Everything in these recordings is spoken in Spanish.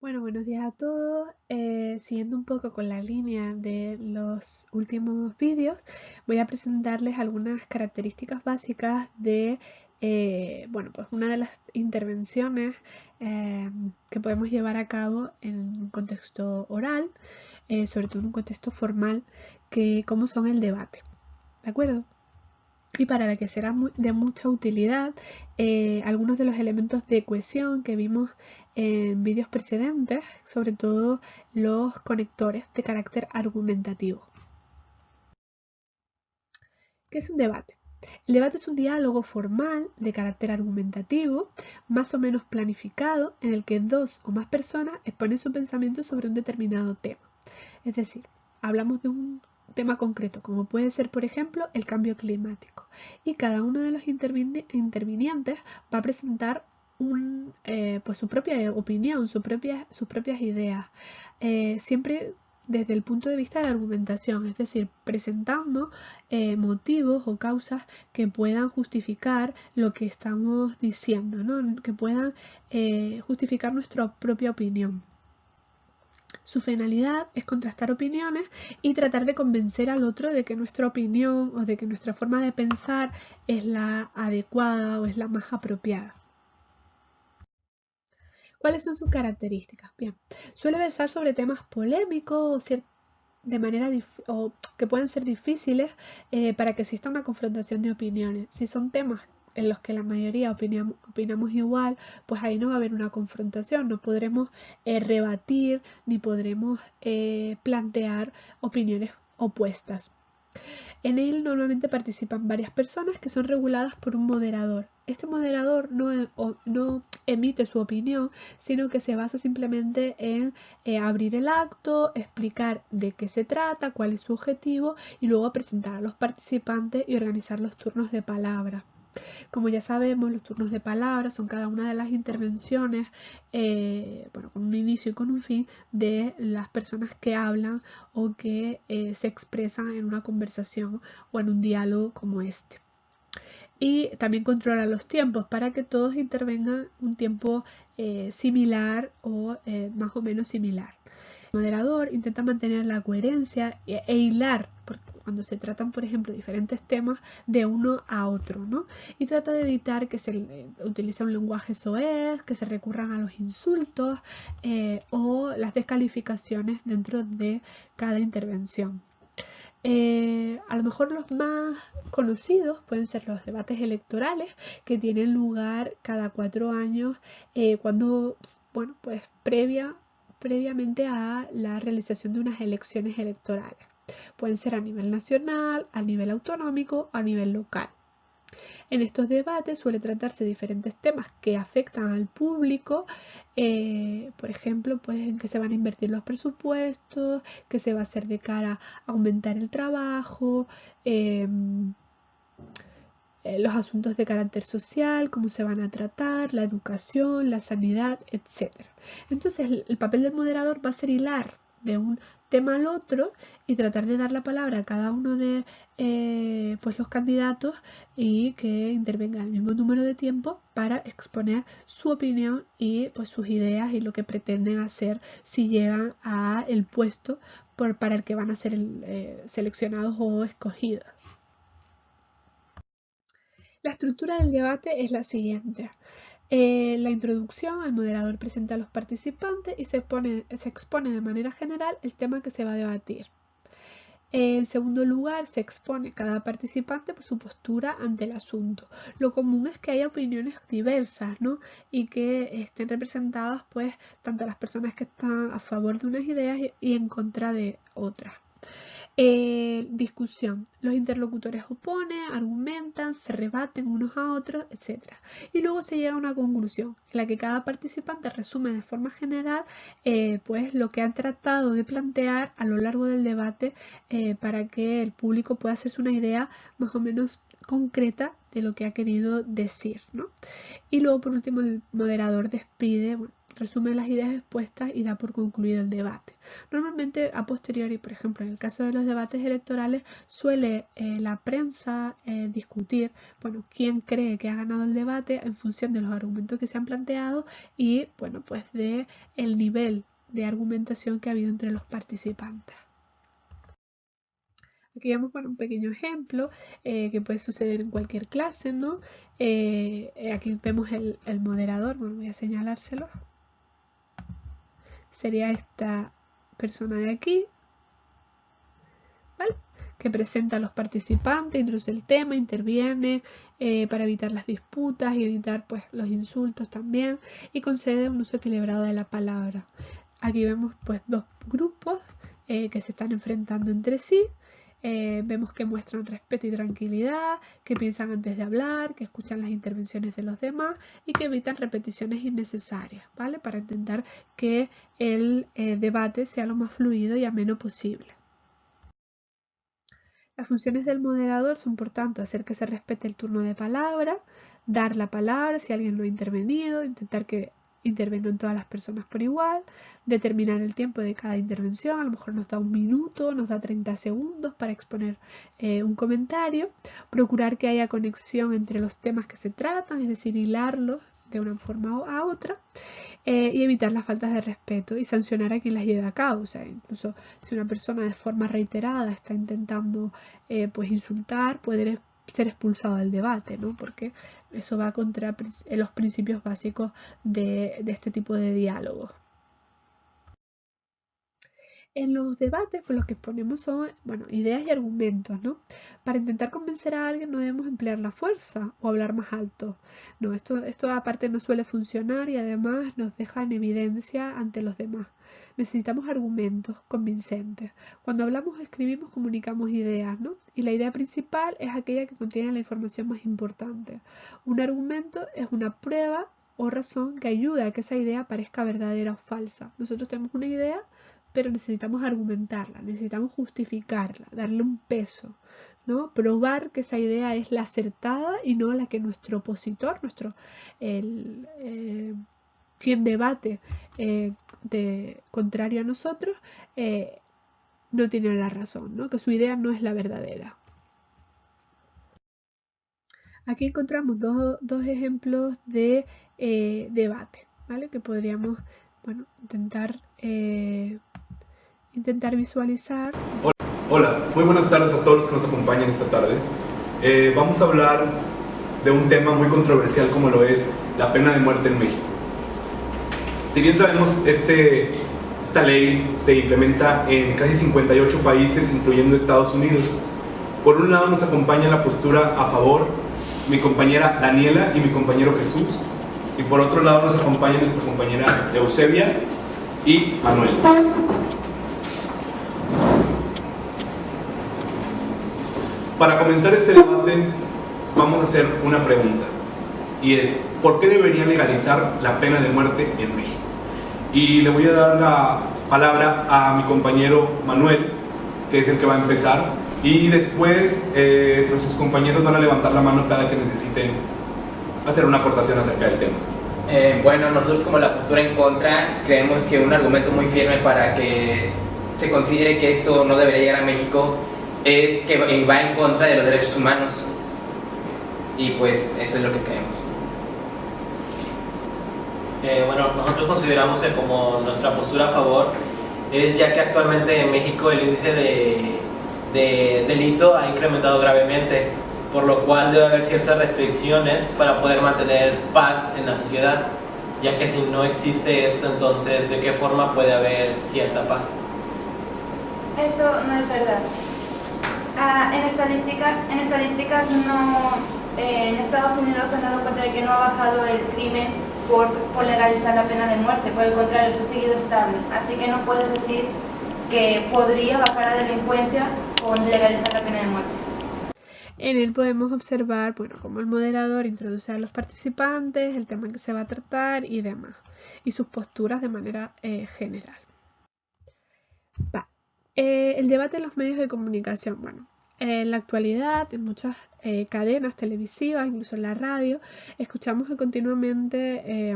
Bueno, buenos días a todos. Siguiendo un poco con la línea de los últimos vídeos, voy a presentarles algunas características básicas de, pues una de las intervenciones que podemos llevar a cabo en un contexto oral, sobre todo en un contexto formal, como son el debate. ¿De acuerdo? Y para la que será de mucha utilidad algunos de los elementos de cohesión que vimos en vídeos precedentes, sobre todo los conectores de carácter argumentativo. ¿Qué es un debate? El debate es un diálogo formal de carácter argumentativo, más o menos planificado, en el que dos o más personas exponen su pensamiento sobre un determinado tema. Es decir, hablamos de un tema concreto, como puede ser, por ejemplo, el cambio climático. Y cada uno de los intervinientes va a presentar pues su propia opinión, sus propias ideas, siempre desde el punto de vista de la argumentación, es decir, presentando motivos o causas que puedan justificar lo que estamos diciendo, ¿no? Que puedan justificar nuestra propia opinión. Su finalidad es contrastar opiniones y tratar de convencer al otro de que nuestra opinión o de que nuestra forma de pensar es la adecuada o es la más apropiada. ¿Cuáles son sus características? Bien, suele versar sobre temas polémicos o que pueden ser difíciles para que exista una confrontación de opiniones. Si son temas en los que la mayoría opinamos igual, pues ahí no va a haber una confrontación, no podremos rebatir ni podremos plantear opiniones opuestas. En él normalmente participan varias personas que son reguladas por un moderador. Este moderador no emite su opinión, sino que se basa simplemente en abrir el acto, explicar de qué se trata, cuál es su objetivo y luego presentar a los participantes y organizar los turnos de palabra. Como ya sabemos, los turnos de palabra son cada una de las intervenciones, con un inicio y con un fin de las personas que hablan o que se expresan en una conversación o en un diálogo como este. Y también controla los tiempos para que todos intervengan un tiempo similar o más o menos similar. El moderador intenta mantener la coherencia e hilar, cuando se tratan, por ejemplo, diferentes temas de uno a otro, ¿no? Y trata de evitar que se utilice un lenguaje soez, que se recurran a los insultos o las descalificaciones dentro de cada intervención. A lo mejor los más conocidos pueden ser los debates electorales que tienen lugar cada 4 años cuando, pues previamente a la realización de unas elecciones electorales. Pueden ser a nivel nacional, a nivel autonómico o a nivel local. En estos debates suele tratarse diferentes temas que afectan al público, por ejemplo, pues en qué se van a invertir los presupuestos, qué se va a hacer de cara a aumentar el trabajo, los asuntos de carácter social, cómo se van a tratar, la educación, la sanidad, etc. Entonces, el papel del moderador va a ser hilar de un tema al otro y tratar de dar la palabra a cada uno de pues los candidatos y que intervenga el mismo número de tiempo para exponer su opinión y pues sus ideas y lo que pretenden hacer si llegan a el puesto para el que van a ser seleccionados o escogidos. La estructura del debate es la siguiente. La introducción, el moderador presenta a los participantes y se expone de manera general el tema que se va a debatir. En segundo lugar, se expone cada participante por su postura ante el asunto. Lo común es que haya opiniones diversas, ¿no? Y que estén representadas, pues, tanto las personas que están a favor de unas ideas y en contra de otras. Discusión. Los interlocutores oponen, argumentan, se rebaten unos a otros, etc. Y luego se llega a una conclusión en la que cada participante resume de forma general pues lo que han tratado de plantear a lo largo del debate para que el público pueda hacerse una idea más o menos concreta de lo que ha querido decir, ¿no? Y luego por último el moderador despide resume las ideas expuestas y da por concluido el debate. Normalmente a posteriori, por ejemplo, en el caso de los debates electorales, suele la prensa discutir, bueno, quién cree que ha ganado el debate en función de los argumentos que se han planteado y, bueno, pues de el nivel de argumentación que ha habido entre los participantes. Aquí vemos un pequeño ejemplo que puede suceder en cualquier clase, ¿no? Aquí vemos el moderador, bueno, voy a señalárselo. Sería esta persona de aquí, ¿vale? Que presenta a los participantes, introduce el tema, interviene para evitar las disputas y evitar pues los insultos también y concede un uso equilibrado de la palabra. Aquí vemos pues dos grupos que se están enfrentando entre sí. Vemos que muestran respeto y tranquilidad, que piensan antes de hablar, que escuchan las intervenciones de los demás y que evitan repeticiones innecesarias, ¿vale? Para intentar que el debate sea lo más fluido y ameno posible. Las funciones del moderador son, por tanto, hacer que se respete el turno de palabra, dar la palabra si alguien no ha intervenido, intentar que intervengan todas las personas por igual, determinar el tiempo de cada intervención, a lo mejor nos da 1 minuto, nos da 30 segundos para exponer un comentario, procurar que haya conexión entre los temas que se tratan, es decir, hilarlos de una forma a otra, y evitar las faltas de respeto y sancionar a quien las lleve a cabo. O sea, incluso si una persona de forma reiterada está intentando pues insultar, puede ser expulsado del debate, ¿no? Porque eso va contra los principios básicos de este tipo de diálogos. En los debates, pues lo que exponemos son, bueno, ideas y argumentos, ¿no? Para intentar convencer a alguien no debemos emplear la fuerza o hablar más alto. No, esto aparte no suele funcionar y además nos deja en evidencia ante los demás. Necesitamos argumentos convincentes. Cuando hablamos o escribimos comunicamos ideas, ¿no? Y la idea principal es aquella que contiene la información más importante. Un argumento es una prueba o razón que ayuda a que esa idea parezca verdadera o falsa. Nosotros tenemos una idea, pero necesitamos argumentarla, necesitamos justificarla, darle un peso, ¿no? Probar que esa idea es la acertada y no la que nuestro opositor, quien debate contrario a nosotros, no tiene la razón, ¿no? Que su idea no es la verdadera. Aquí encontramos dos ejemplos de debate, ¿vale? Que podríamos, bueno, intentar visualizar. Hola, muy buenas tardes a todos los que nos acompañan esta tarde. Vamos a hablar de un tema muy controversial como lo es la pena de muerte en México. Si bien sabemos, esta ley se implementa en casi 58 países, incluyendo Estados Unidos. Por un lado nos acompaña la postura a favor mi compañera Daniela y mi compañero Jesús, y por otro lado nos acompaña nuestra compañera Eusebia y Manuel. Para comenzar este debate vamos a hacer una pregunta, y es: ¿por qué debería legalizar la pena de muerte en México? Y le voy a dar la palabra a mi compañero Manuel, que es el que va a empezar, y después nuestros compañeros van a levantar la mano cada que necesiten hacer una aportación acerca del tema. Bueno, nosotros como la postura en contra creemos que un argumento muy firme para que se considere que esto no debería llegar a México es que va en contra de los derechos humanos, y pues eso es lo que creemos. Bueno, nosotros consideramos que como nuestra postura a favor es ya que actualmente en México el índice de delito ha incrementado gravemente, por lo cual debe haber ciertas restricciones para poder mantener paz en la sociedad, ya que si no existe esto, entonces ¿de qué forma puede haber cierta paz? Eso no es verdad. En estadísticas no, en Estados Unidos se han dado cuenta de que no ha bajado el crimen por legalizar la pena de muerte, por el contrario, se ha seguido estable. Así que no puedes decir que podría bajar la delincuencia con legalizar la pena de muerte. En él podemos observar, bueno, cómo el moderador introduce a los participantes, el tema que se va a tratar y demás, y sus posturas de manera general. El debate en los medios de comunicación. Bueno, en la actualidad, en muchas cadenas televisivas, incluso en la radio, escuchamos continuamente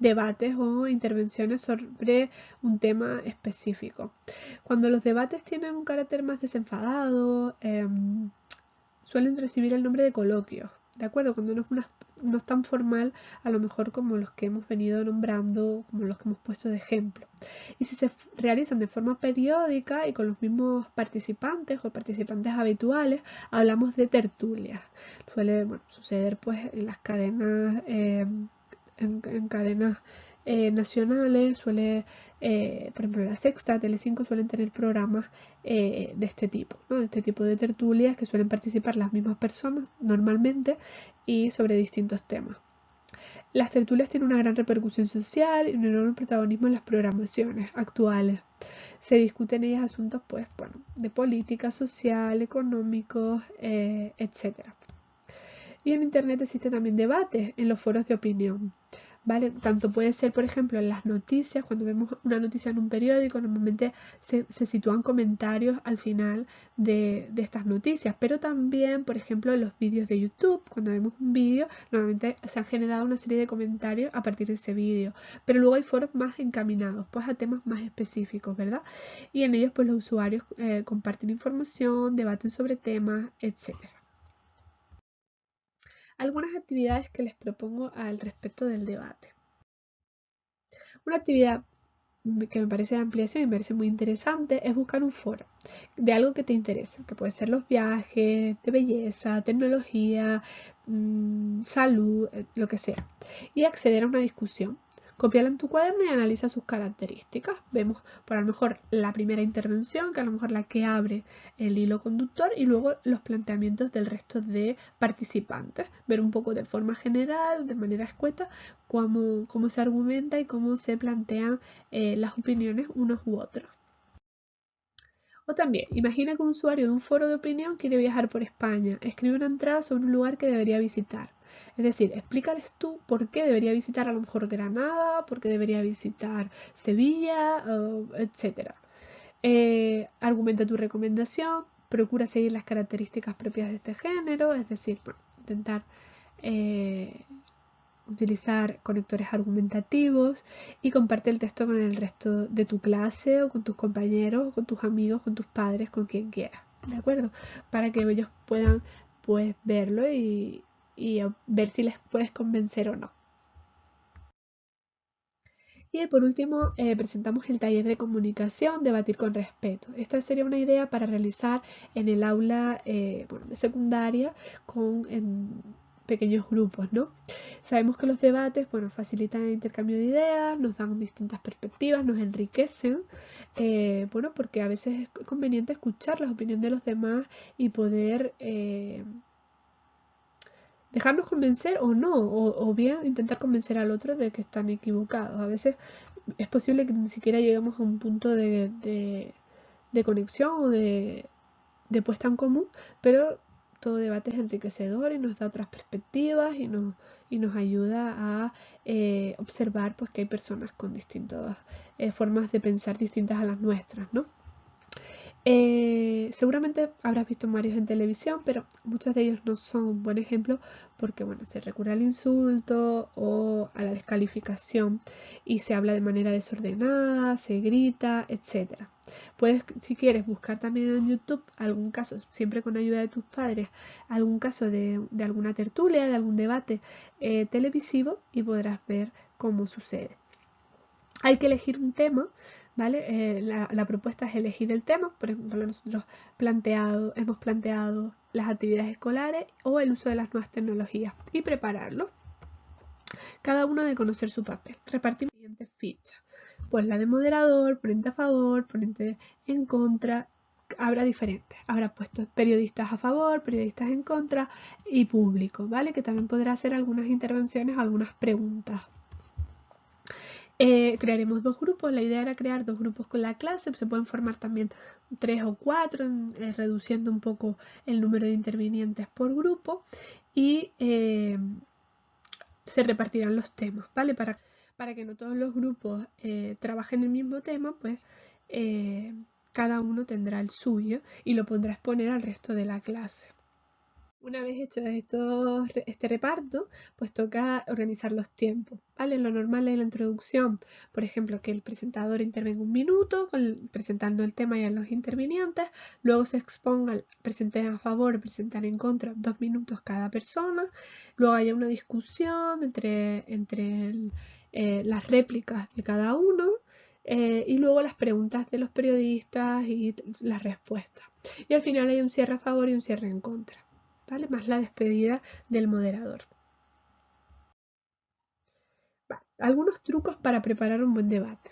debates o intervenciones sobre un tema específico. Cuando los debates tienen un carácter más desenfadado, suelen recibir el nombre de coloquios, ¿de acuerdo? Cuando no es tan formal, a lo mejor como los que hemos venido nombrando, como los que hemos puesto de ejemplo. Y si se realizan de forma periódica y con los mismos participantes o participantes habituales, hablamos de tertulias. Suele suceder pues en las cadenas, en cadenas nacionales, suele, por ejemplo, La Sexta, Telecinco suelen tener programas de este tipo, ¿no? De este tipo de tertulias que suelen participar las mismas personas normalmente y sobre distintos temas. Las tertulias tienen una gran repercusión social y un enorme protagonismo en las programaciones actuales. Se discuten en ellas asuntos, pues, bueno, de política social, económicos, etc. Y en Internet existen también debates en los foros de opinión. ¿Vale? Tanto puede ser, por ejemplo, en las noticias, cuando vemos una noticia en un periódico, normalmente se sitúan comentarios al final de estas noticias, pero también, por ejemplo, en los vídeos de YouTube, cuando vemos un vídeo, normalmente se han generado una serie de comentarios a partir de ese vídeo, pero luego hay foros más encaminados, pues a temas más específicos, ¿verdad? Y en ellos, pues los usuarios comparten información, debaten sobre temas, etcétera. Algunas actividades que les propongo al respecto del debate. Una actividad que me parece de ampliación y me parece muy interesante es buscar un foro de algo que te interese, que puede ser los viajes, de belleza, tecnología, salud, lo que sea, y acceder a una discusión. Copiarla en tu cuaderno y analiza sus características. Vemos por a lo mejor la primera intervención, que a lo mejor la que abre el hilo conductor, y luego los planteamientos del resto de participantes. Ver un poco de forma general, de manera escueta, cómo se argumenta y cómo se plantean las opiniones unos u otros. O también, imagina que un usuario de un foro de opinión quiere viajar por España. Escribe una entrada sobre un lugar que debería visitar. Es decir, explícales tú por qué debería visitar a lo mejor Granada, por qué debería visitar Sevilla, etc. Argumenta tu recomendación, procura seguir las características propias de este género, es decir, intentar utilizar conectores argumentativos y comparte el texto con el resto de tu clase o con tus compañeros, o con tus amigos, con tus padres, con quien quieras, ¿de acuerdo? Para que ellos puedan pues verlo y ver si les puedes convencer o no. Y por último, presentamos el taller de comunicación, debatir con respeto. Esta sería una idea para realizar en el aula de secundaria en pequeños grupos, ¿no? Sabemos que los debates, facilitan el intercambio de ideas, nos dan distintas perspectivas, nos enriquecen, porque a veces es conveniente escuchar las opiniones de los demás y poder dejarnos convencer o no, o bien intentar convencer al otro de que están equivocados. A veces es posible que ni siquiera lleguemos a un punto de conexión o de puesta en común, pero todo debate es enriquecedor y nos da otras perspectivas y nos ayuda a observar pues, que hay personas con distintas formas de pensar distintas a las nuestras, ¿no? Seguramente habrás visto varios en televisión, pero muchos de ellos no son un buen ejemplo porque se recurre al insulto o a la descalificación y se habla de manera desordenada, se grita, etc. Puedes, si quieres, buscar también en YouTube algún caso, siempre con ayuda de tus padres, algún caso de alguna tertulia, de algún debate televisivo y podrás ver cómo sucede. Hay que elegir un tema, ¿vale? La propuesta es elegir el tema. Por ejemplo, nosotros hemos planteado las actividades escolares o el uso de las nuevas tecnologías y prepararlo. Cada uno debe conocer su papel. Repartimos las siguientes fichas. Pues la de moderador, ponente a favor, ponente en contra. Habrá diferentes. Habrá puestos periodistas a favor, periodistas en contra y público, ¿vale? Que también podrá hacer algunas intervenciones, algunas preguntas. Crearemos 2 grupos. La idea era crear 2 grupos con la clase. Se pueden formar también 3 o 4, reduciendo un poco el número de intervinientes por grupo. Y se repartirán los temas, ¿vale? Para que no todos los grupos trabajen el mismo tema, pues cada uno tendrá el suyo y lo podrá exponer al resto de la clase. Una vez hecho este reparto, pues toca organizar los tiempos, ¿vale? Lo normal es la introducción, por ejemplo, que el presentador intervenga 1 minuto presentando el tema y a los intervinientes, luego se exponga, presenten a favor, presentar en contra 2 minutos cada persona, luego haya una discusión entre las réplicas de cada uno y luego las preguntas de los periodistas y las respuestas. Y al final hay un cierre a favor y un cierre en contra. ¿Vale? Más la despedida del moderador. Vale. Algunos trucos para preparar un buen debate.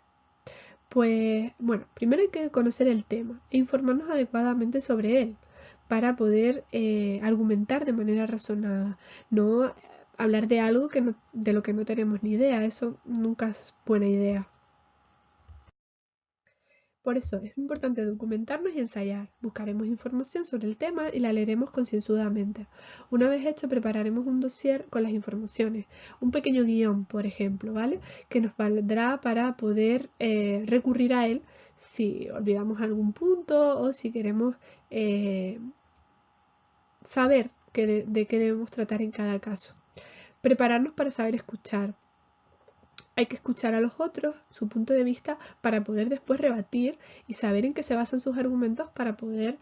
Pues bueno, primero hay que conocer el tema e informarnos adecuadamente sobre él para poder argumentar de manera razonada, no hablar de algo de lo que no tenemos ni idea, eso nunca es buena idea. Por eso es importante documentarnos y ensayar. Buscaremos información sobre el tema y la leeremos concienzudamente. Una vez hecho, prepararemos un dossier con las informaciones, un pequeño guión, por ejemplo, ¿vale? Que nos valdrá para poder recurrir a él si olvidamos algún punto o si queremos saber de qué debemos tratar en cada caso. Prepararnos para saber escuchar. Hay que escuchar a los otros, su punto de vista, para poder después rebatir y saber en qué se basan sus argumentos para poder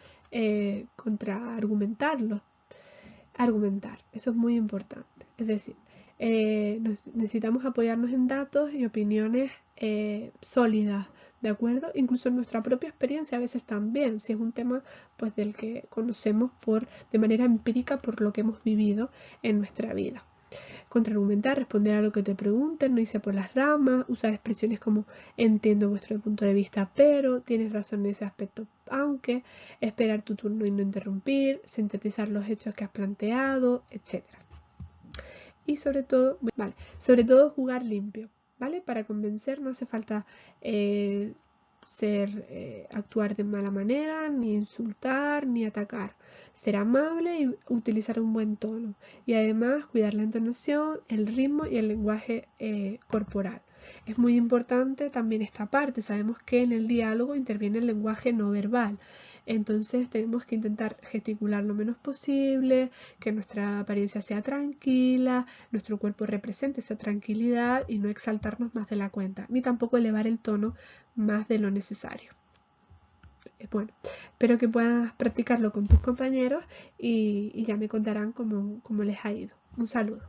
contraargumentarlos. Argumentar, eso es muy importante. Es decir, necesitamos apoyarnos en datos y opiniones sólidas, ¿de acuerdo? Incluso en nuestra propia experiencia a veces también, si es un tema pues del que conocemos de manera empírica por lo que hemos vivido en nuestra vida. Contraargumentar, responder a lo que te pregunten, no irse por las ramas, usar expresiones como entiendo vuestro punto de vista, pero tienes razón en ese aspecto, aunque, esperar tu turno y no interrumpir, sintetizar los hechos que has planteado, etc. Y sobre todo jugar limpio, ¿vale? Para convencer no hace falta actuar de mala manera, ni insultar, ni atacar. Ser amable y utilizar un buen tono. Y además cuidar la entonación, el ritmo y el lenguaje corporal. Es muy importante también esta parte. Sabemos que en el diálogo interviene el lenguaje no verbal. Entonces tenemos que intentar gesticular lo menos posible, que nuestra apariencia sea tranquila, nuestro cuerpo represente esa tranquilidad y no exaltarnos más de la cuenta, ni tampoco elevar el tono más de lo necesario. Bueno, espero que puedas practicarlo con tus compañeros y ya me contarán cómo les ha ido. Un saludo.